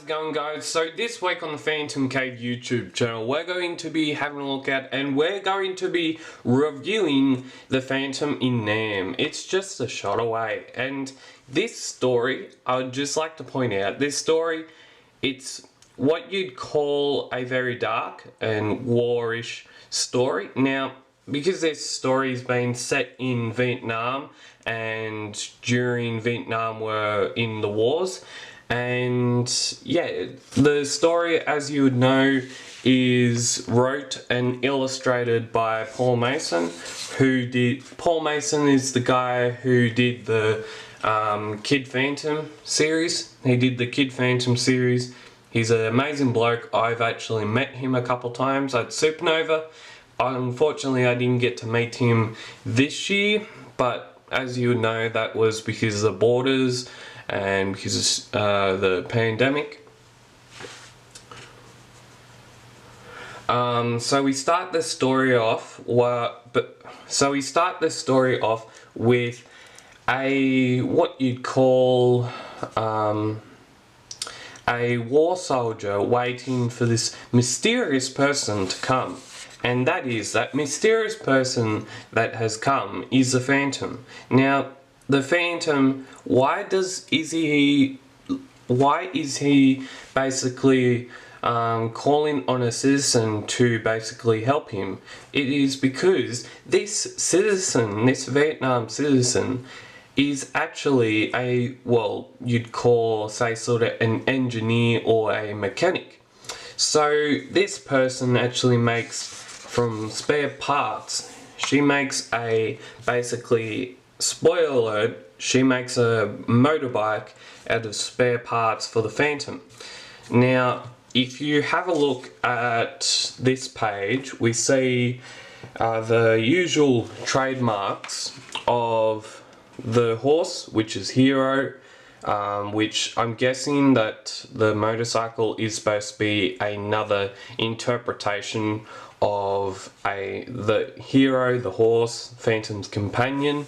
it going, guys? So this week on the Phantom Cave YouTube channel, we're going to be having a look at and we're going to be reviewing the Phantom in Nam. It's just a shot away, and this story, I would just like to point out, this story, it's what you'd call a very dark and war-ish story. Now, because this story's been set in Vietnam, and during Vietnam were in the wars, and yeah, the story, as you would know, is wrote and illustrated by Paul Mason, Paul Mason is the guy who did the Kid Phantom series. He did the Kid Phantom series. He's an amazing bloke. I've actually met him a couple times at Supernova. Unfortunately, I didn't get to meet him this year, but as you know, that was because of the borders and because of the pandemic. So we start the story off with what you'd call a war soldier waiting for this mysterious person to come. And that mysterious person that has come is the Phantom. Now, the Phantom, why is he basically calling on a citizen to basically help him? It is because this Vietnam citizen, is actually you'd call, say, sort of an engineer or a mechanic. So this person actually makes, from spare parts, she makes spoiler alert, she makes a motorbike out of spare parts for the Phantom. Now, if you have a look at this page, we see the usual trademarks of the horse, which is Hero, which I'm guessing that the motorcycle is supposed to be another interpretation of the hero, the horse, Phantom's companion,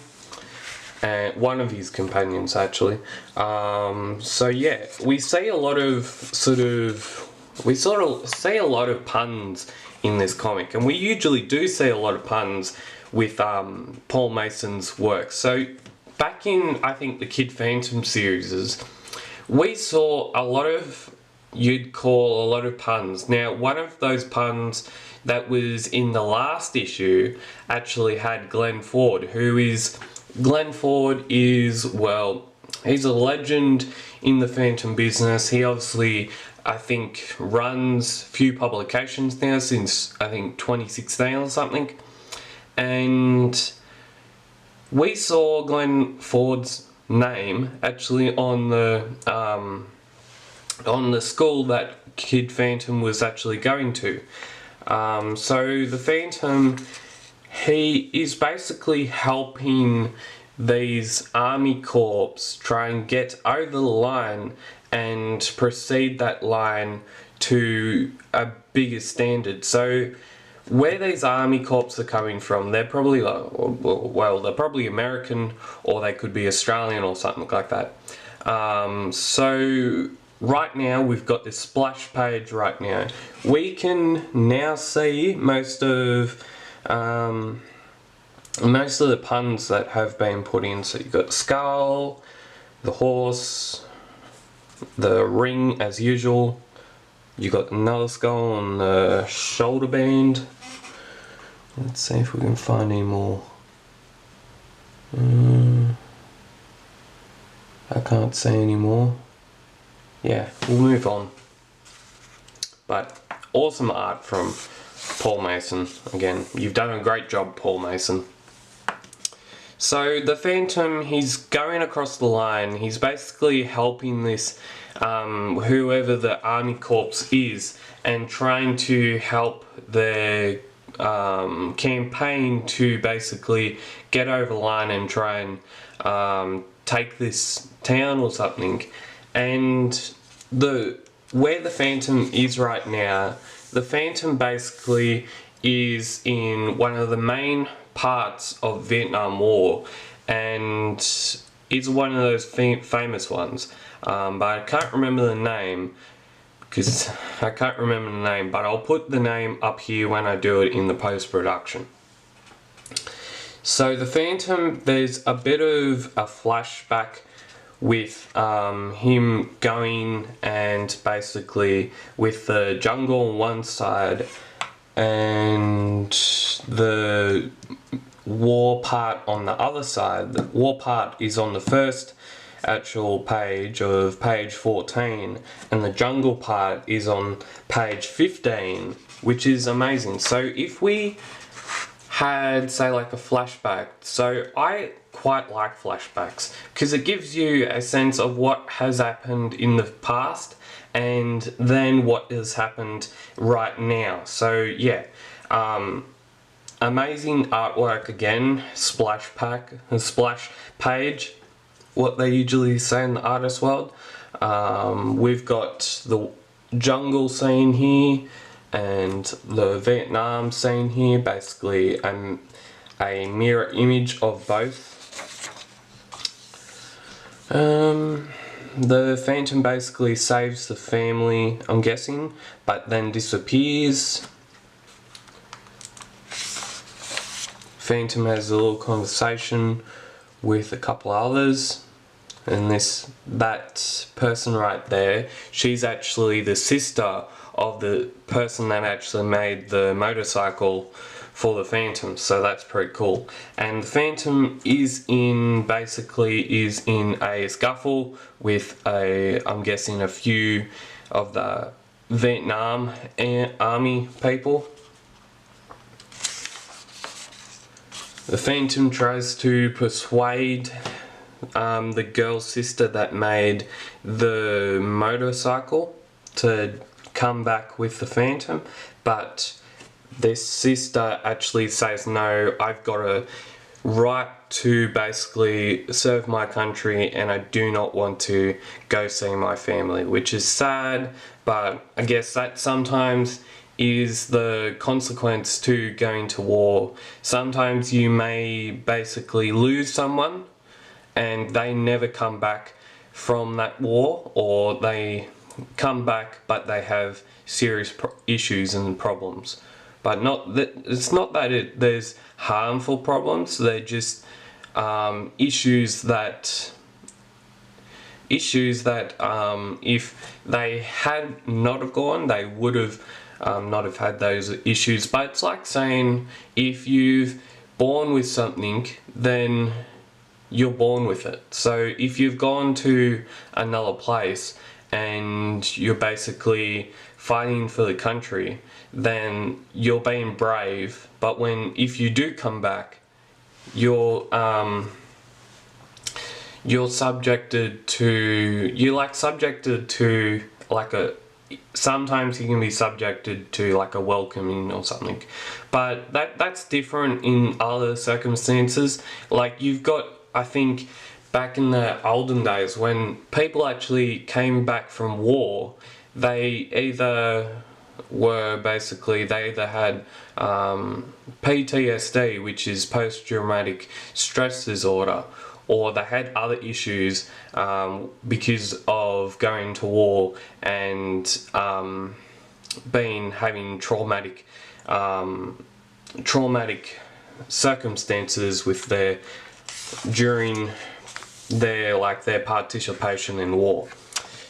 and one of his companions actually. So yeah, we see a lot of puns in this comic, and we usually do see a lot of puns with Paul Mason's work. So back in, I think, the Kid Phantom series, we saw a lot of, you'd call a lot of puns. Now, one of those puns that was in the last issue actually had Glenn Ford, he's a legend in the Phantom business. He obviously, I think, runs Frew Publications now since, I think, 2016 or something. And we saw Glenn Ford's name actually on the school that Kid Phantom was actually going to. So the Phantom, he is basically helping these army corps try and get over the line and proceed that line to a bigger standard. So where these army corps are coming from, they're probably they're probably American, or they could be Australian or something like that. So right now we've got this splash page right now. We can now see most of the puns that have been put in. So you've got the skull, the horse, the ring as usual. You got another skull on the shoulder band. Let's see if we can find any more. I can't see any more. Yeah, we'll move on. But awesome art from Paul Mason. Again, you've done a great job, Paul Mason. So the Phantom, he's going across the line. He's basically helping this whoever the army corps is, and trying to help their campaign to basically get over the line and try and take this town or something. And where the Phantom is right now, the Phantom basically is in one of the main parts of Vietnam War, and is one of those famous ones, but I can't remember the name. because I can't remember the name, but I'll put the name up here when I do it in the post-production. So the Phantom, there's a bit of a flashback with him going and basically with the jungle on one side and the war part on the other side. The war part is on the first actual page of page 14, and the jungle part is on page 15, which is amazing. So if we had, say, like a flashback, so I quite like flashbacks because it gives you a sense of what has happened in the past and then what has happened right now. So yeah, amazing artwork again, splash page, what they usually say in the artist world. We've got the jungle scene here and the Vietnam scene here, basically a mirror image of both. The Phantom basically saves the family, I'm guessing, but then disappears. Phantom has a little conversation with a couple others, and that person right there, she's actually the sister of the person that actually made the motorcycle for the Phantom, so that's pretty cool. And the Phantom is in a scuffle with I'm guessing a few of the Vietnam army people. The Phantom tries to persuade the girl's sister that made the motorcycle to come back with the Phantom, but this sister actually says, no, I've got a right to basically serve my country and I do not want to go see my family, which is sad, but I guess that sometimes is the consequence to going to war. Sometimes you may basically lose someone and they never come back from that war, or they come back but they have serious issues and problems. But it's not that there's harmful problems, they're just issues that if they had not have gone, they would have not have had those issues. But it's like saying, if you've born with something, then you're born with it. So if you've gone to another place and you're basically fighting for the country, then you're being brave. But if you do come back, you're subjected to like sometimes you can be subjected to like a welcoming or something, but that's different in other circumstances. Like you've got, I think back in the olden days when people actually came back from war, they either had PTSD, which is post-traumatic stress disorder, or they had other issues because of going to war and having traumatic circumstances with during their participation in war.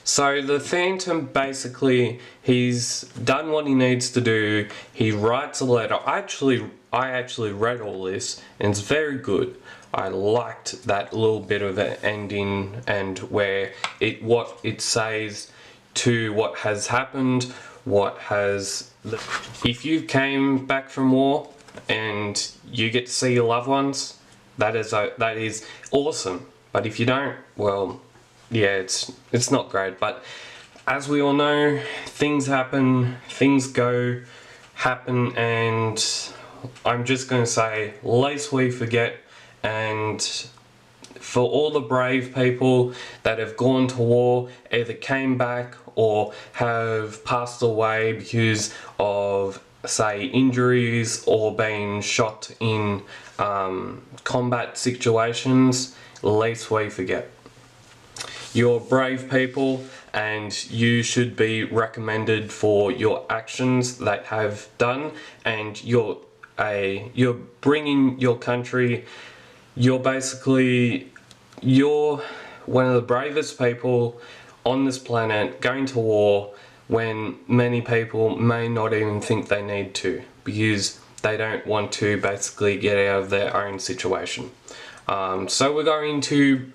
So the Phantom basically, he's done what he needs to do. He writes a letter. I actually read all this and it's very good. I liked that little bit of an ending and what it says to what has happened, if you came back from war and you get to see your loved ones, that is awesome. But if you don't, well, yeah, it's not great. But as we all know, things happen, and I'm just going to say, lest we forget. And for all the brave people that have gone to war, either came back or have passed away because of, say, injuries or being shot in combat situations, lest we forget. You're brave people, and you should be recommended for your actions that have done, and you're bringing your country, you're one of the bravest people on this planet going to war when many people may not even think they need to, because they don't want to basically get out of their own situation. So we're going to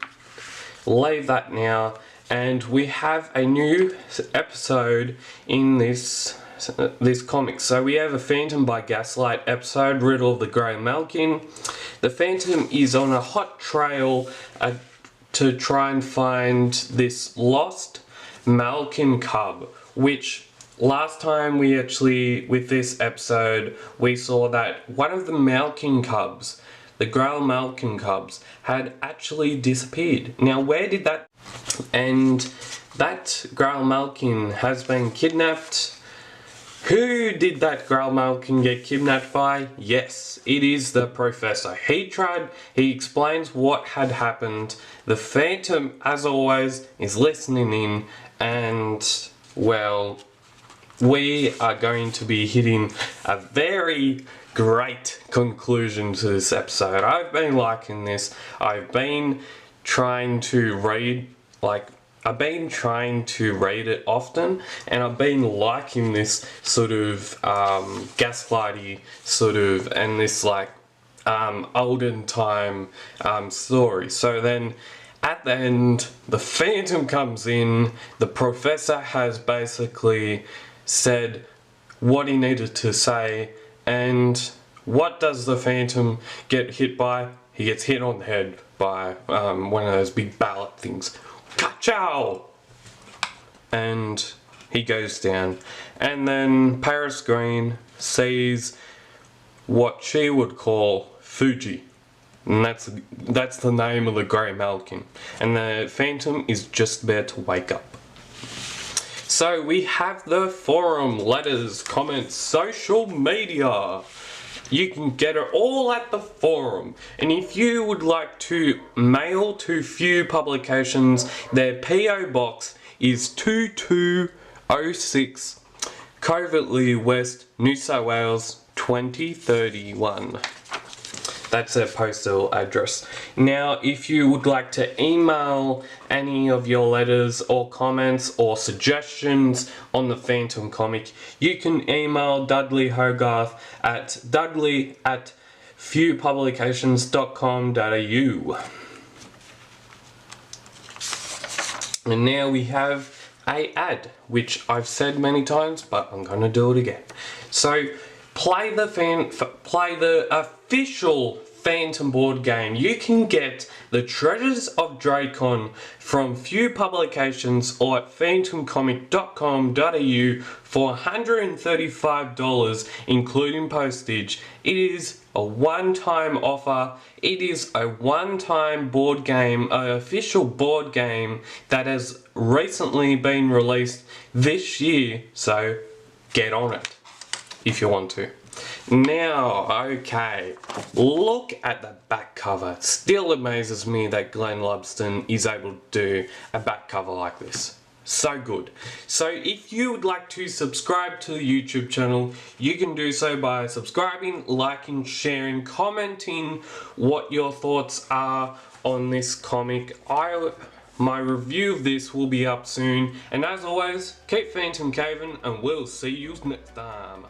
leave that now, and we have a new episode in this comic. So we have a Phantom by Gaslight episode, Riddle of the Grey Malkin. The Phantom is on a hot trail to try and find this lost Malkin cub, which last time with this episode, we saw that one of the Malkin cubs, the Grail Malkin cubs, had actually disappeared. Now, where did that... And that Grail Malkin has been kidnapped. Who did that Grail Malkin get kidnapped by? Yes, it is the Professor. He explains what had happened. The Phantom, as always, is listening in, and, well, we are going to be hitting a very great conclusion to this episode. I've been liking this. I've been trying to read it often, and I've been liking this sort of gaslighty sort of, and this olden time story. So then at the end, the Phantom comes in. The Professor has basically said what he needed to say, and what does the Phantom get hit by? He gets hit on the head by one of those big ballot things. Ka-chow! And he goes down. And then Paris Green sees what she would call Fuji. And that's the name of the Grey Malkin. And the Phantom is just about to wake up. So we have the forum, letters, comments, social media. You can get it all at the forum. And if you would like to mail to Frew Publications, their PO box is 2206 Covertley West, New South Wales 2031. That's their postal address. Now, if you would like to email any of your letters or comments or suggestions on the Phantom comic, you can email Dudley Hogarth at dudley@frewpublications.com.au. And now we have a ad, which I've said many times, but I'm gonna do it again. So, play the official Phantom board game. You can get the Treasures of Dracon from Frew Publications or at phantomcomic.com.au for $135, including postage. It is a one-time offer. It is a one-time board game, an official board game that has recently been released this year, so get on it if you want to. Now, okay, look at the back cover. It still amazes me that Glenn Lubston is able to do a back cover like this. So good. So if you would like to subscribe to the YouTube channel, you can do so by subscribing, liking, sharing, commenting what your thoughts are on this comic. My review of this will be up soon, and as always, keep Phantom Caving, and we'll see you next time.